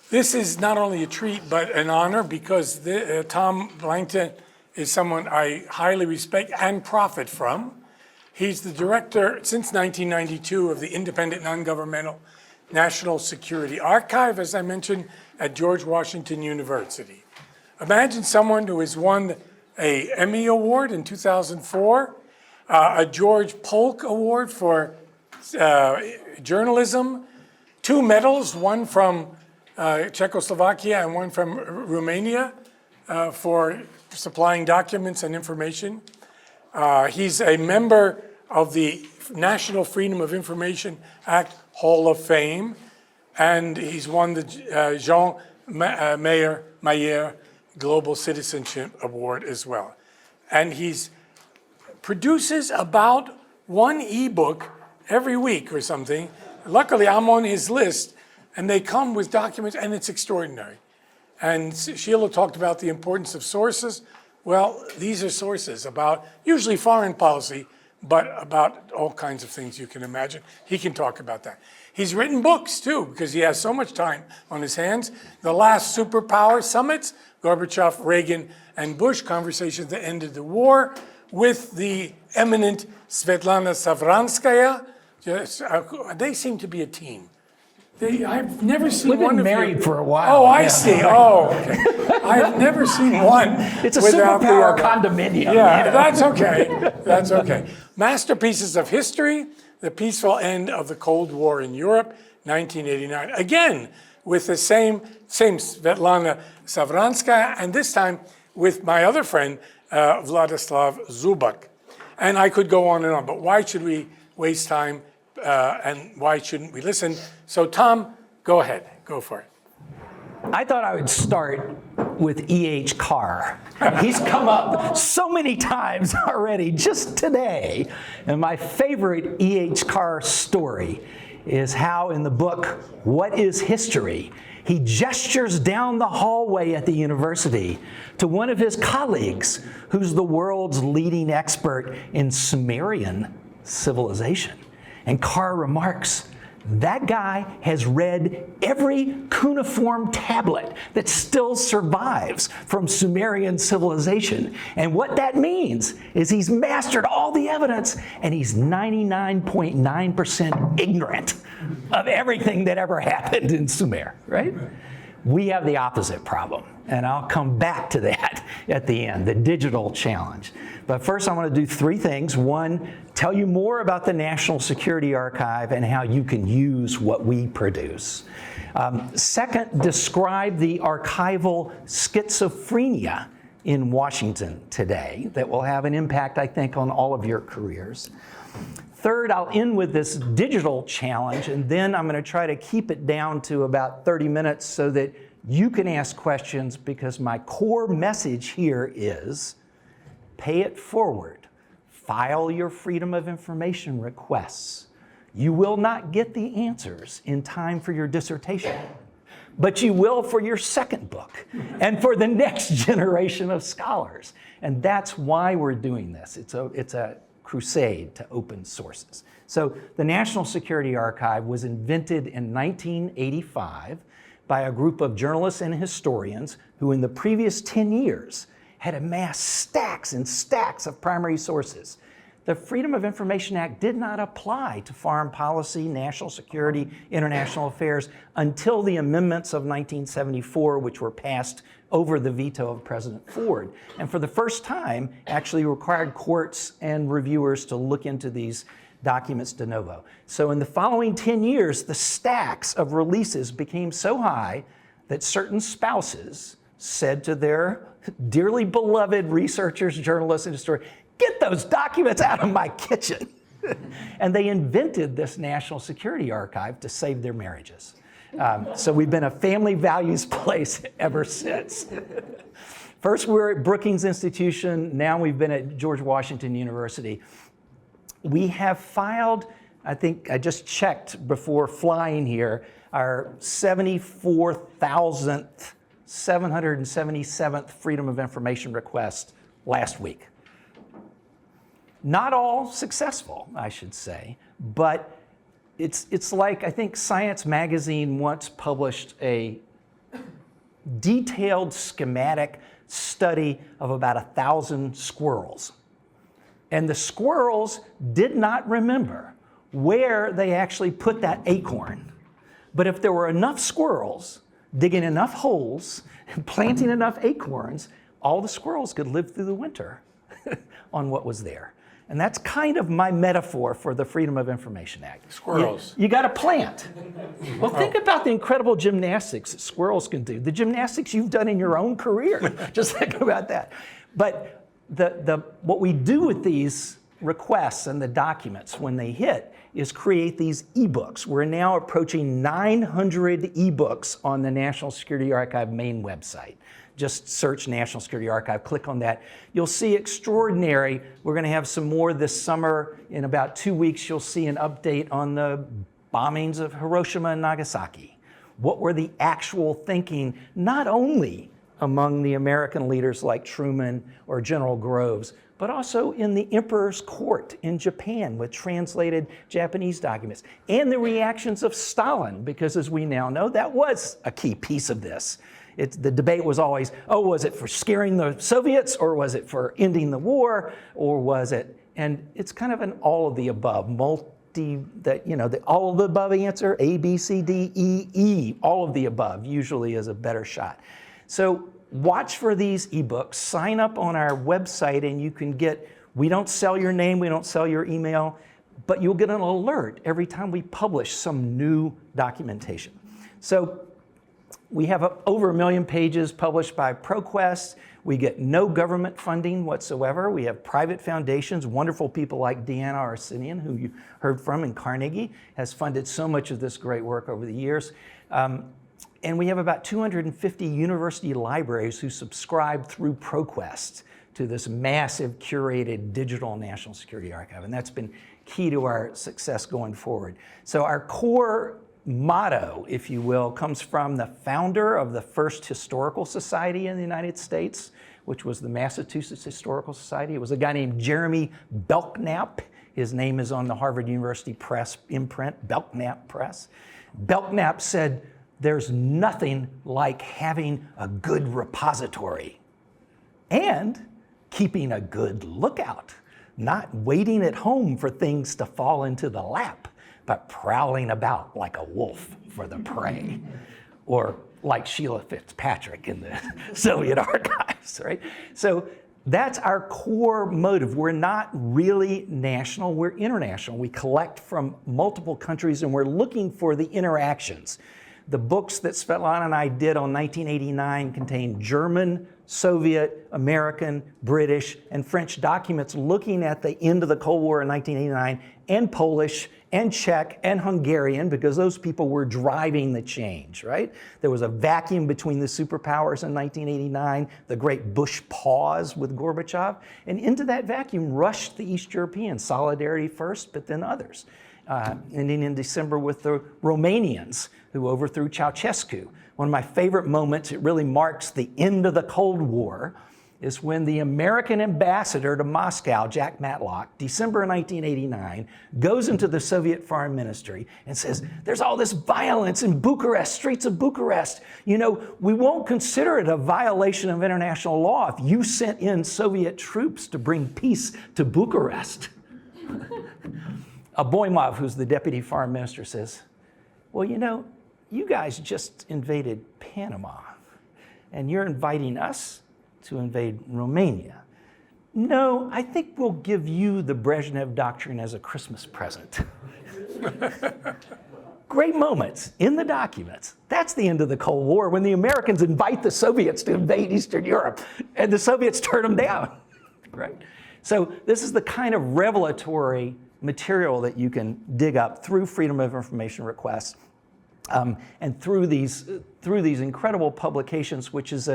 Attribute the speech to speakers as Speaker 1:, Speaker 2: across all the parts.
Speaker 1: This is not only a treat, but an honor, because Tom Blanton is someone I highly respect and profit from. He's the director since 1992 of the independent non-governmental National Security Archive, as I mentioned, at George Washington University. Imagine someone who has won a Emmy Award in 2004, a George Polk Award for journalism, 2 medals, one from Czechoslovakia and one from Romania for supplying documents and information. He's a member of the National Freedom of Information Act Hall of Fame, and he's won the Jean Mayer Global Citizenship Award as well. And he's produces about 1 ebook every week or something. Luckily, I'm on his list, and they come with documents, and it's extraordinary. And Sheila talked about the importance of sources. Well, these are sources about usually foreign policy, but about all kinds of things you can imagine. He can talk about that. He's written books too, because he has so much time on his hands. The last superpower summits, Gorbachev, Reagan, and Bush, conversations that ended the war, with the eminent Svetlana Savranskaya. They seem to be a team. I've never seen
Speaker 2: We've
Speaker 1: one
Speaker 2: been
Speaker 1: of
Speaker 2: married
Speaker 1: you.
Speaker 2: for a while.
Speaker 1: Oh, I see. Oh, okay. I've never seen one.
Speaker 2: It's a
Speaker 1: without
Speaker 2: superpower
Speaker 1: the
Speaker 2: condominium.
Speaker 1: Yeah,
Speaker 2: you know?
Speaker 1: that's okay. That's okay. Masterpieces of History, The Peaceful End of the Cold War in Europe, 1989. Again, with the same Svetlana Savranskaya, and this time with my other friend, Vladislav Zubak. And I could go on and on, but why should we waste time and why shouldn't we listen? So Tom, go ahead, go for it.
Speaker 2: I thought I would start with E.H. Carr. He's come up so many times already, just today. And my favorite E.H. Carr story is how in the book, What is History?, he gestures down the hallway at the university to one of his colleagues who's the world's leading expert in Sumerian civilization. And Carr remarks, that guy has read every cuneiform tablet that still survives from Sumerian civilization. And what that means is he's mastered all the evidence, and he's 99.9% ignorant of everything that ever happened in Sumer, right? We have the opposite problem, and I'll come back to that at the end, the digital challenge. But first, I want to do 3 things. 1, tell you more about the National Security Archive and how you can use what we produce. 2nd, describe the archival schizophrenia in Washington today that will have an impact, I think, on all of your careers. 3rd, I'll end with this digital challenge, and then I'm going to try to keep it down to about 30 minutes so that you can ask questions, because my core message here is pay it forward. File your Freedom of Information requests. You will not get the answers in time for your dissertation, but you will for your 2nd book and for the next generation of scholars. And that's why we're doing this. It's a crusade to open sources. So the National Security Archive was invented in 1985 by a group of journalists and historians who in the previous 10 years had amassed stacks and stacks of primary sources. The Freedom of Information Act did not apply to foreign policy, national security, international affairs until the amendments of 1974, which were passed over the veto of President Ford. And for the first time, actually required courts and reviewers to look into these documents de novo. So in the following 10 years, the stacks of releases became so high that certain spouses said to their dearly beloved researchers, journalists, and historians, get those documents out of my kitchen. And they invented this National Security Archive to save their marriages. So we've been a family values place ever since. First we were at Brookings Institution, now we've been at George Washington University. We have filed, I think I just checked before flying here, our 74,777th Freedom of Information request last week. Not all successful, I should say, but it's like, I think Science Magazine once published a detailed schematic study of about 1,000 squirrels. And the squirrels did not remember where they actually put that acorn. But if there were enough squirrels digging enough holes and planting enough acorns, all the squirrels could live through the winter on what was there. And that's kind of my metaphor for the Freedom of Information Act.
Speaker 1: Squirrels.
Speaker 2: You got to plant. Well, think about the incredible gymnastics that squirrels can do. The gymnastics you've done in your own career. Just think about that. But what we do with these requests and the documents when they hit is create these ebooks. We're now approaching 900 ebooks on the National Security Archive main website. Just search National Security Archive, click on that. You'll see extraordinary. We're going to have some more this summer. In about 2 weeks, you'll see an update on the bombings of Hiroshima and Nagasaki. What were the actual thinking, not only among the American leaders like Truman or General Groves, but also in the emperor's court in Japan with translated Japanese documents, and the reactions of Stalin, because as we now know, that was a key piece of this. The debate was always, oh, was it for scaring the Soviets, or was it for ending the war, or was it, and it's kind of an all of the above, all of the above answer, A, B, C, D, E, all of the above usually is a better shot. So watch for these ebooks, sign up on our website, and you can we don't sell your name, we don't sell your email, but you'll get an alert every time we publish some new documentation. So we have over 1 million pages published by ProQuest. We get no government funding whatsoever. We have private foundations, wonderful people like Deanna Arsenian, who you heard from in Carnegie, has funded so much of this great work over the years. And we have about 250 university libraries who subscribe through ProQuest to this massive curated digital National Security Archive. And that's been key to our success going forward. So our core motto, if you will, comes from the founder of the first historical society in the United States, which was the Massachusetts Historical Society. It was a guy named Jeremy Belknap. His name is on the Harvard University Press imprint, Belknap Press. Belknap said, "There's nothing like having a good repository and keeping a good lookout, not waiting at home for things to fall into the lap, but prowling about like a wolf for the prey," or like Sheila Fitzpatrick in the Soviet archives, right? So that's our core motive. We're not really national, we're international. We collect from multiple countries and we're looking for the interactions. The books that Svetlana and I did on 1989 contain German, Soviet, American, British, and French documents looking at the end of the Cold War in 1989, and Polish, and Czech, and Hungarian, because those people were driving the change, right? There was a vacuum between the superpowers in 1989, the great Bush pause with Gorbachev, and into that vacuum rushed the East Europeans, Solidarity first, but then others. Ending in December with the Romanians, who overthrew Ceausescu. One of my favorite moments, it really marks the end of the Cold War, is when the American ambassador to Moscow, Jack Matlock, December 1989, goes into the Soviet foreign ministry and says, "There's all this violence in Bucharest, streets of Bucharest. You know, we won't consider it a violation of international law if you sent in Soviet troops to bring peace to Bucharest." Aboymov, who's the deputy foreign minister, says, "Well, you know, you guys just invaded Panama, and you're inviting us to invade Romania. No, I think we'll give you the Brezhnev Doctrine as a Christmas present." Great moments in the documents. That's the end of the Cold War, when the Americans invite the Soviets to invade Eastern Europe, and the Soviets turn them down, right? So this is the kind of revelatory material that you can dig up through Freedom of Information requests, and through these incredible publications, which is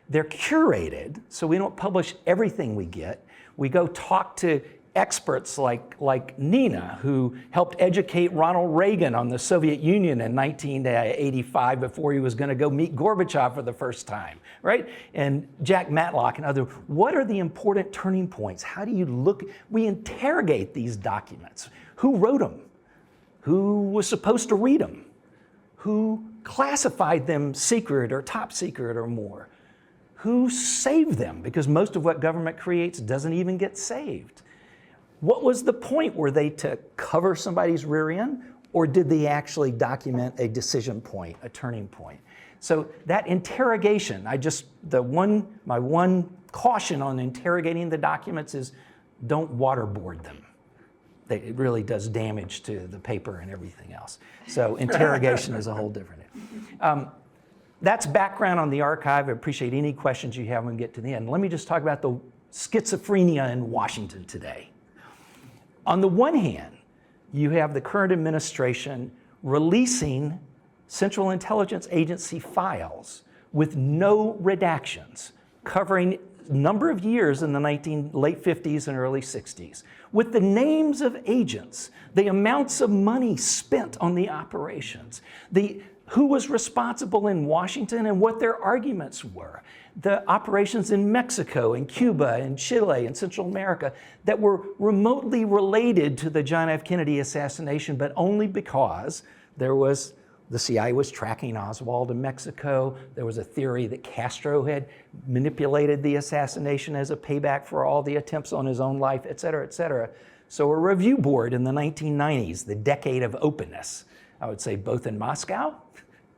Speaker 2: they're curated, so we don't publish everything we get. We go talk to experts like Nina, who helped educate Ronald Reagan on the Soviet Union in 1985 before he was going to go meet Gorbachev for the first time, right? And Jack Matlock and others. What are the important turning points? How do you look? We interrogate these documents. Who wrote them? Who was supposed to read them? Who classified them secret or top secret or more? Who saved them? Because most of what government creates doesn't even get saved. What was the point? Were they to cover somebody's rear end, or did they actually document a decision point, a turning point? So that interrogation, my one caution on interrogating the documents is don't waterboard them. It really does damage to the paper and everything else. So interrogation is a whole different issue. That's background on the archive. I appreciate any questions you have when we get to the end. Let me just talk about the schizophrenia in Washington today. On the one hand, you have the current administration releasing Central Intelligence Agency files with no redactions, covering a number of years in the late 50s and early 60s, with the names of agents, the amounts of money spent on the operations, who was responsible in Washington and what their arguments were, the operations in Mexico and Cuba and Chile and Central America that were remotely related to the John F. Kennedy assassination, but only because the CIA was tracking Oswald in Mexico. There was a theory that Castro had manipulated the assassination as a payback for all the attempts on his own life, et cetera, et cetera. So a review board in the 1990s, the decade of openness, I would say both in Moscow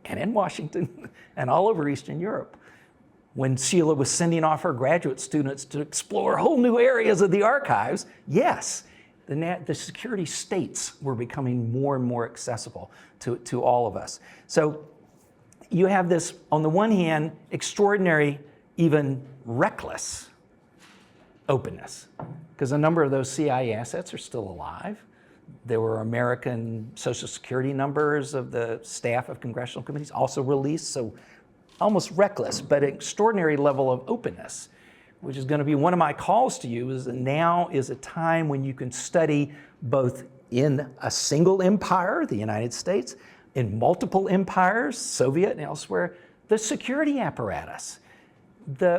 Speaker 2: and in Washington and all over Eastern Europe. When Sheila was sending off her graduate students to explore whole new areas of the archives, yes, the security states were becoming more and more accessible to all of us. So you have this, on the one hand, extraordinary, even reckless openness, because a number of those CIA assets are still alive. There were American Social Security numbers of the staff of congressional committees also released, so almost reckless, but an extraordinary level of openness, which is going to be one of my calls to you, is that now is a time when you can study both in a single empire, the United States, in multiple empires, Soviet and elsewhere, the security apparatus.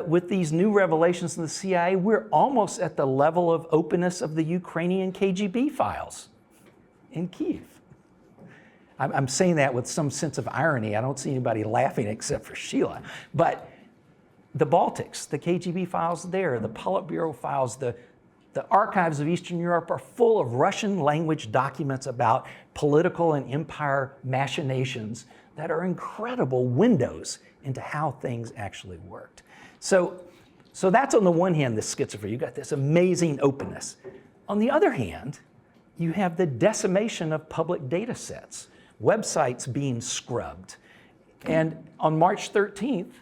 Speaker 2: With these new revelations in the CIA, we're almost at the level of openness of the Ukrainian KGB files in Kyiv. I'm saying that with some sense of irony. I don't see anybody laughing except for Sheila. But the Baltics, the KGB files there, the Politburo files, the archives of Eastern Europe are full of Russian language documents about political and empire machinations that are incredible windows into how things actually worked. So that's on the one hand, the schizophrenia. You've got this amazing openness. On the other hand, you have the decimation of public data sets, websites being scrubbed. And on March 13th,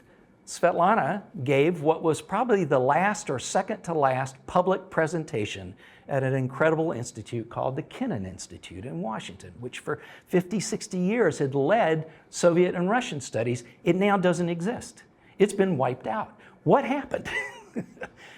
Speaker 2: Svetlana gave what was probably the last or second to last public presentation at an incredible institute called the Kennan Institute in Washington, which for 50, 60 years had led Soviet and Russian studies. It now doesn't exist. It's been wiped out. What happened?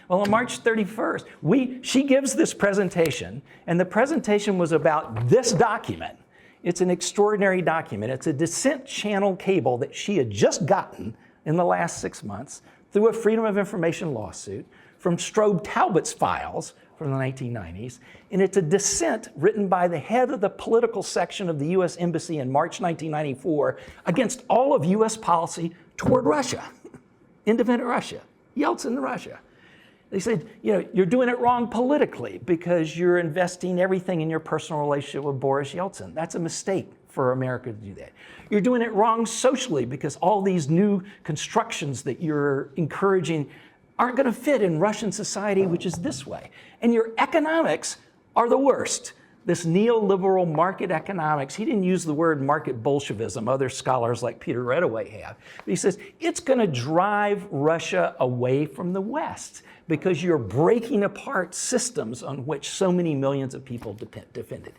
Speaker 2: Well, on March 31st, she gives this presentation, and the presentation was about this document. It's an extraordinary document. It's a descent channel cable that she had just gotten in the last 6 months through a Freedom of Information lawsuit from Strobe Talbot's files from the 1990s. And it's a dissent written by the head of the political section of the US Embassy in March 1994 against all of US policy toward Russia, independent Russia, Yeltsin and Russia. They said, you're doing it wrong politically because you're investing everything in your personal relationship with Boris Yeltsin. That's a mistake for America to do that. You're doing it wrong socially because all these new constructions that you're encouraging aren't going to fit in Russian society, which is this way. And your economics are the worst. This neoliberal market economics, he didn't use the word market Bolshevism, other scholars like Peter Reddaway have. But he says, it's going to drive Russia away from the West because you're breaking apart systems on which so many millions of people depended.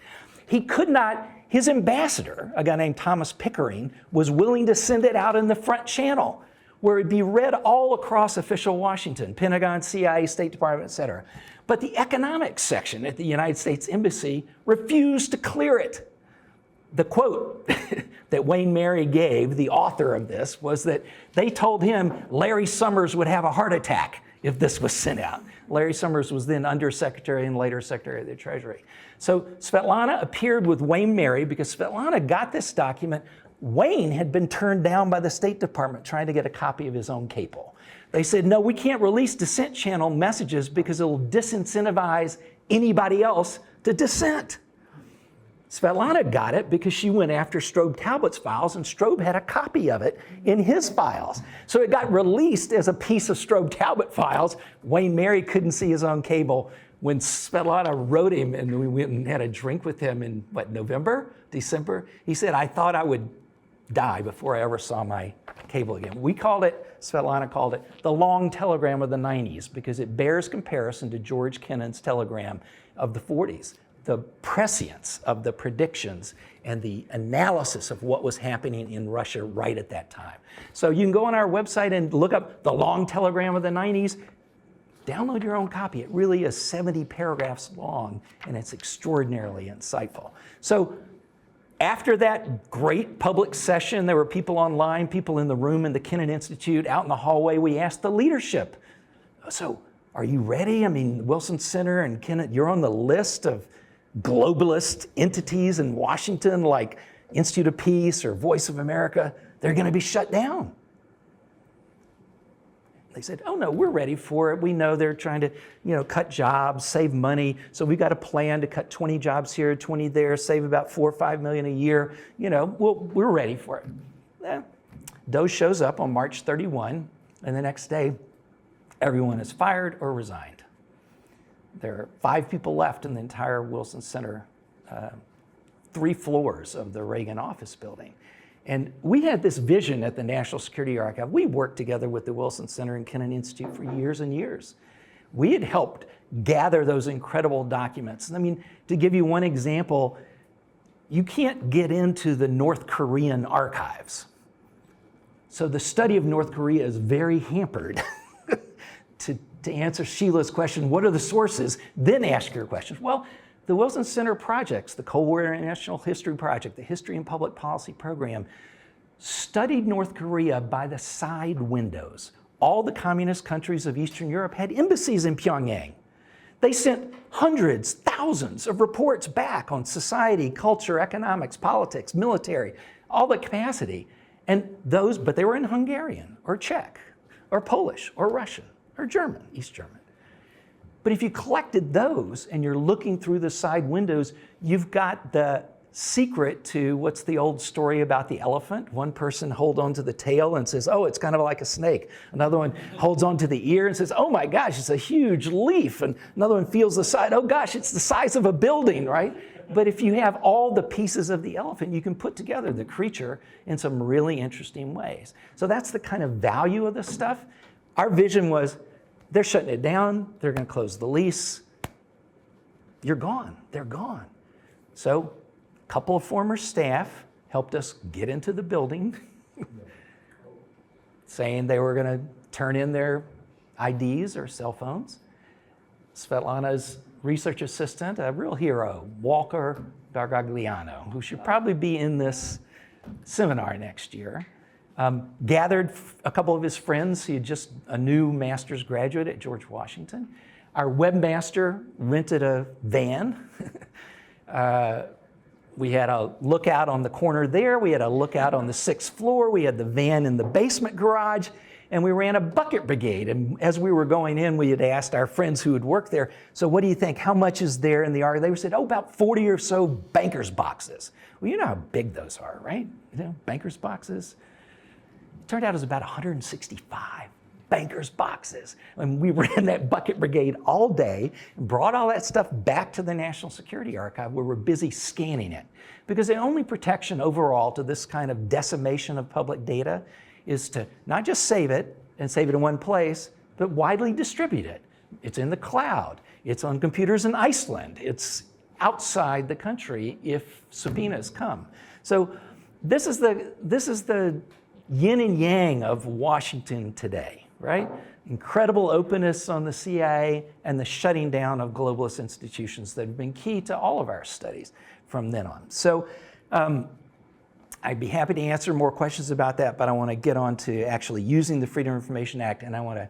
Speaker 2: He could not, his ambassador, a guy named Thomas Pickering, was willing to send it out in the front channel where it'd be read all across official Washington, Pentagon, CIA, State Department, et cetera. But the economics section at the United States Embassy refused to clear it. The quote that Wayne Mary gave, the author of this, was that they told him Larry Summers would have a heart attack if this was sent out. Larry Summers was then Undersecretary and later Secretary of the Treasury. So Svetlana appeared with Wayne Mary because Svetlana got this document Wayne had been turned down by the State Department trying to get a copy of his own cable. They said, no, we can't release dissent channel messages because it'll disincentivize anybody else to dissent. Svetlana got it because she went after Strobe Talbot's files, and Strobe had a copy of it in his files. So it got released as a piece of Strobe Talbot files. Wayne Mary couldn't see his own cable. When Svetlana wrote him and we went and had a drink with him in, December, he said, I thought I would die before I ever saw my cable again. Svetlana called it the long telegram of the 90s because it bears comparison to George Kennan's telegram of the 40s. The prescience of the predictions and the analysis of what was happening in Russia right at that time. So you can go on our website and look up the long telegram of the 90s. Download your own copy. It really is 70 paragraphs long, and it's extraordinarily insightful. So after that great public session, there were people online, people in the room in the Kennan Institute, out in the hallway. We asked the leadership, so are you ready? I mean, Wilson Center and Kennan, you're on the list of globalist entities in Washington like Institute of Peace or Voice of America. They're going to be shut down. They said, oh no, we're ready for it. We know they're trying to, cut jobs, save money. So we've got a plan to cut 20 jobs here, 20 there, save about $4 or $5 million a year. We're ready for it. DOE shows up on March 31, and the next day, everyone is fired or resigned. There are 5 people left in the entire Wilson Center, 3 floors of the Reagan office building. And we had this vision at the National Security Archive. We worked together with the Wilson Center and Kennan Institute for years and years. We had helped gather those incredible documents. I mean, to give you one example, you can't get into the North Korean archives. So the study of North Korea is very hampered. To answer Sheila's question, what are the sources? Then ask your questions. Well, the Wilson Center projects, the Cold War International History Project, the History and Public Policy Program, studied North Korea by the side windows. All the communist countries of Eastern Europe had embassies in Pyongyang. They sent hundreds, thousands of reports back on society, culture, economics, politics, military, all the capacity. But they were in Hungarian or Czech or Polish or Russian or German, East German. But if you collected those and you're looking through the side windows, you've got the secret to what's the old story about the elephant. One person holds onto the tail and says, oh, it's kind of like a snake. Another one holds onto the ear and says, oh my gosh, it's a huge leaf. And another one feels the side, oh gosh, it's the size of a building, right? But if you have all the pieces of the elephant, you can put together the creature in some really interesting ways. So that's the kind of value of this stuff. Our vision was, they're shutting it down. They're going to close the lease. You're gone. They're gone. So a couple of former staff helped us get into the building, saying they were going to turn in their IDs or cell phones. Svetlana's research assistant, a real hero, Walker Dargagliano, who should probably be in this seminar next year, gathered a couple of his friends. He had just a new master's graduate at George Washington. Our webmaster rented a van. We had a lookout on the corner there. We had a lookout on the 6th floor. We had the van in the basement garage. And we ran a bucket brigade. And as we were going in, we had asked our friends who had worked there, so what do you think? How much is there in the archive? They said, oh, about 40 or so banker's boxes. Well, you know how big those are, right? Banker's boxes. Turned out it was about 165 banker's boxes. And we ran that bucket brigade all day and brought all that stuff back to the National Security Archive where we're busy scanning it. Because the only protection overall to this kind of decimation of public data is to not just save it and save it in one place, but widely distribute it. It's in the cloud. It's on computers in Iceland. It's outside the country if subpoenas come. So this is the yin and yang of Washington today, right? Incredible openness on the CIA and the shutting down of globalist institutions that have been key to all of our studies from then on. So I'd be happy to answer more questions about that, but I want to get on to actually using the Freedom of Information Act, and I want to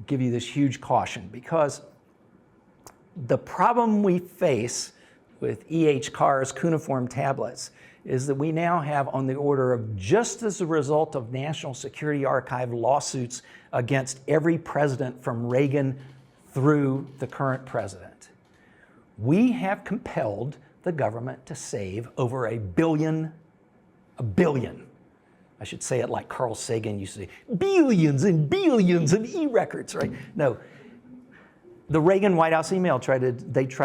Speaker 2: give you this huge caution, because the problem we face with E.H. Carr's cuneiform tablets is that we now have on the order of, just as a result of National Security Archive lawsuits against every president from Reagan through the current president, we have compelled the government to save over a billion, I should say it like Carl Sagan used to say, billions and billions of e-records, right? No, the Reagan White House email tried to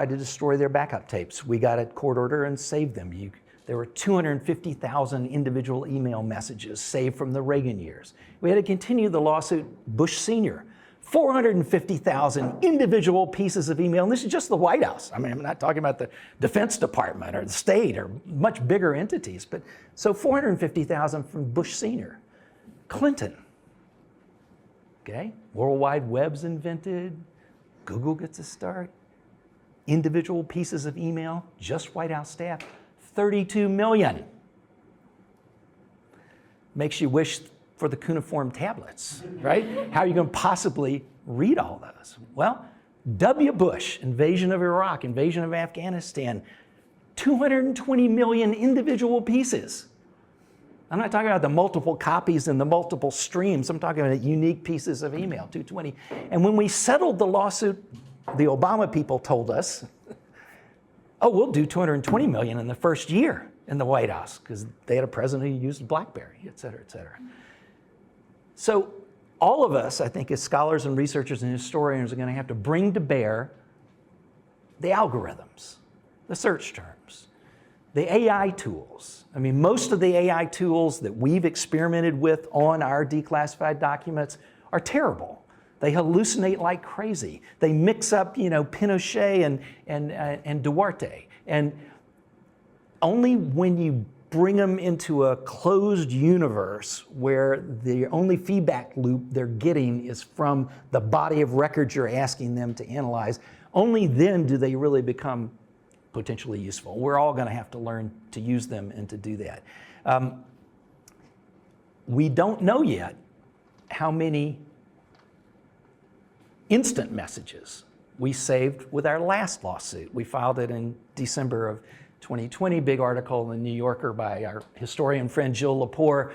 Speaker 2: destroy their backup tapes. We got a court order and saved them. There were 250,000 individual email messages saved from the Reagan years. We had to continue the lawsuit, Bush Sr., 450,000 individual pieces of email, and this is just the White House. I mean, I'm not talking about the Defense Department or the state or much bigger entities, but so 450,000 from Bush Sr. Clinton, okay? World Wide Web's invented, Google gets a start, individual pieces of email, just White House staff, 32 million. Makes you wish for the cuneiform tablets, right? How are you going to possibly read all those? Well, W. Bush, invasion of Iraq, invasion of Afghanistan, 220 million individual pieces. I'm not talking about the multiple copies and the multiple streams. I'm talking about unique pieces of email, 220. And when we settled the lawsuit, the Obama people told us, oh, we'll do 220 million in the first year in the White House, because they had a president who used BlackBerry, et cetera, et cetera. So all of us, I think, as scholars and researchers and historians, are going to have to bring to bear the algorithms, the search terms, the AI tools. I mean, most of the AI tools that we've experimented with on our declassified documents are terrible. They hallucinate like crazy. They mix up, Pinochet and Duarte. And only when you bring them into a closed universe where the only feedback loop they're getting is from the body of records you're asking them to analyze, only then do they really become potentially useful. We're all going to have to learn to use them and to do that. We don't know yet how many instant messages we saved with our last lawsuit. We filed it in December of 2020, big article in the New Yorker by our historian friend Jill Lepore,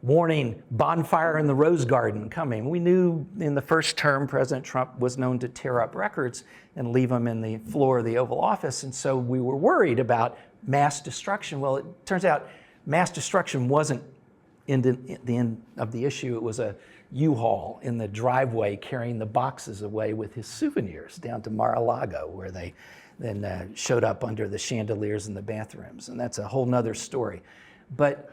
Speaker 2: warning bonfire in the Rose Garden coming. We knew in the first term President Trump was known to tear up records and leave them in the floor of the Oval Office, and so we were worried about mass destruction. Well, it turns out mass destruction wasn't the end of the issue. It was a U-Haul in the driveway carrying the boxes away with his souvenirs down to Mar-a-Lago, where they then showed up under the chandeliers in the bathrooms. And that's a whole nother story. But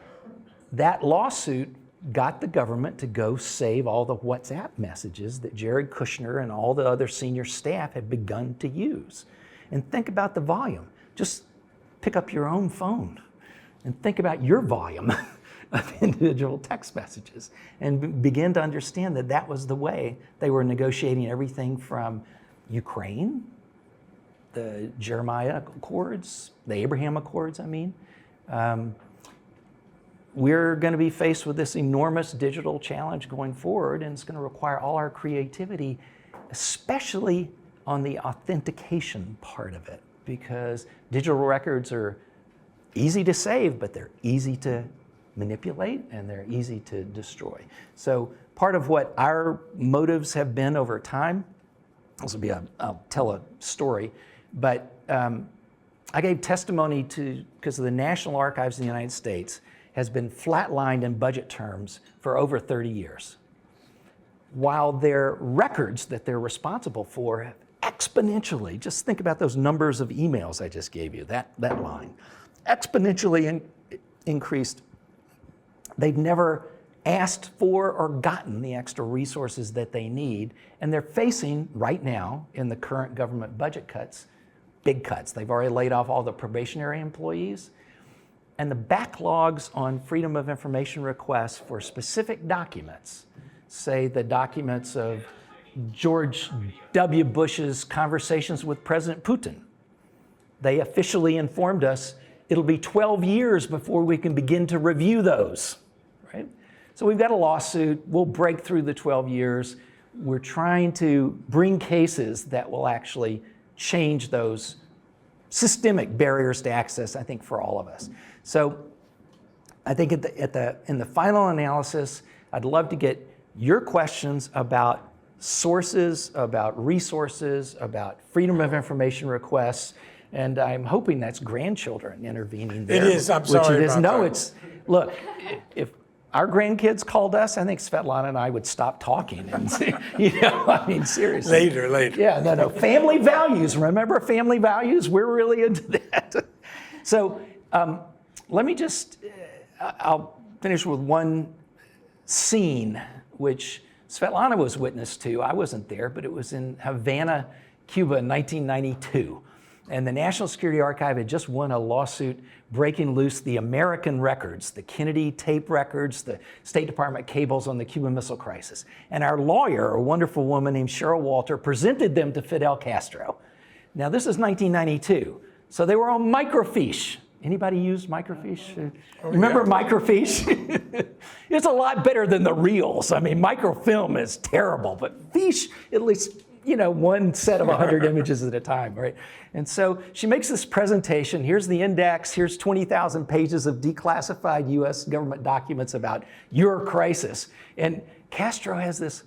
Speaker 2: that lawsuit got the government to go save all the WhatsApp messages that Jared Kushner and all the other senior staff had begun to use. And think about the volume. Just pick up your own phone and think about your volume of individual text messages and begin to understand that that was the way they were negotiating everything from Ukraine, the Jeremiah Accords, the Abraham Accords, we're going to be faced with this enormous digital challenge going forward, and it's going to require all our creativity, especially on the authentication part of it, because digital records are easy to save, but they're easy to manipulate and they're easy to destroy. So part of what our motives have been over time, this will be I'll tell a story, but I gave testimony because the National Archives of the United States has been flatlined in budget terms for over 30 years, while their records that they're responsible for have exponentially, just think about those numbers of emails I just gave you, that line, exponentially increased. They've never asked for or gotten the extra resources that they need, and they're facing right now in the current government budget cuts, big cuts. They've already laid off all the probationary employees, and the backlogs on Freedom of Information requests for specific documents, say the documents of George W. Bush's conversations with President Putin. They officially informed us it'll be 12 years before we can begin to review those, right? So we've got a lawsuit. We'll break through the 12 years. We're trying to bring cases that will actually change those systemic barriers to access, I think, for all of us. So I think in the final analysis, I'd love to get your questions about sources, about resources, about freedom of information requests, and I'm hoping that's grandchildren intervening there.
Speaker 1: It is, I'm sorry
Speaker 2: Which it is.
Speaker 1: about
Speaker 2: No,
Speaker 1: that.
Speaker 2: it's, look, if our grandkids called us, I think Svetlana and I would stop talking and, I mean, seriously.
Speaker 1: Later.
Speaker 2: Yeah, no, family values, remember family values? We're really into that. So let me just, I'll finish with one scene which Svetlana was witness to. I wasn't there, but it was in Havana, Cuba in 1992. And the National Security Archive had just won a lawsuit breaking loose the American records, the Kennedy tape records, the State Department cables on the Cuban Missile Crisis. And our lawyer, a wonderful woman named Cheryl Walter, presented them to Fidel Castro. Now this is 1992, so they were on microfiche. Anybody use microfiche? Remember microfiche? It's a lot better than the reels. I mean, microfilm is terrible, but fiche, at least, one set of 100 images at a time, right? And so she makes this presentation. Here's the index. Here's 20,000 pages of declassified US government documents about your crisis. And Castro has this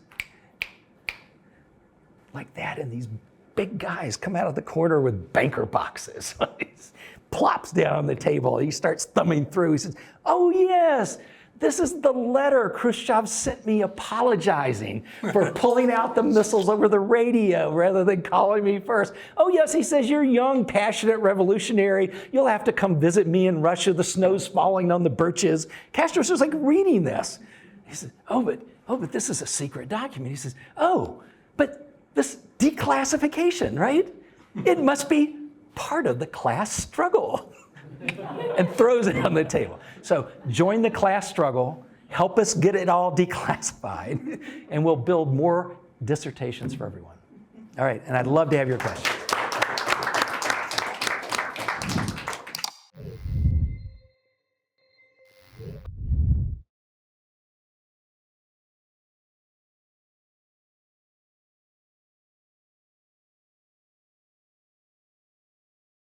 Speaker 2: like that, and these big guys come out of the corner with banker boxes. Plops down on the table. He starts thumbing through. He says, "Oh yes, this is the letter Khrushchev sent me apologizing for pulling out the missiles over the radio rather than calling me first. Oh yes," he says, "you're young, passionate revolutionary. You'll have to come visit me in Russia. The snow's falling on the birches." Castro's just like reading this. He says, oh, but this is a secret document." He says, "Oh, but this declassification, right? It must be part of the class struggle." And throws it on the table. So join the class struggle, help us get it all declassified, and we'll build more dissertations for everyone. All right, and I'd love to have your questions.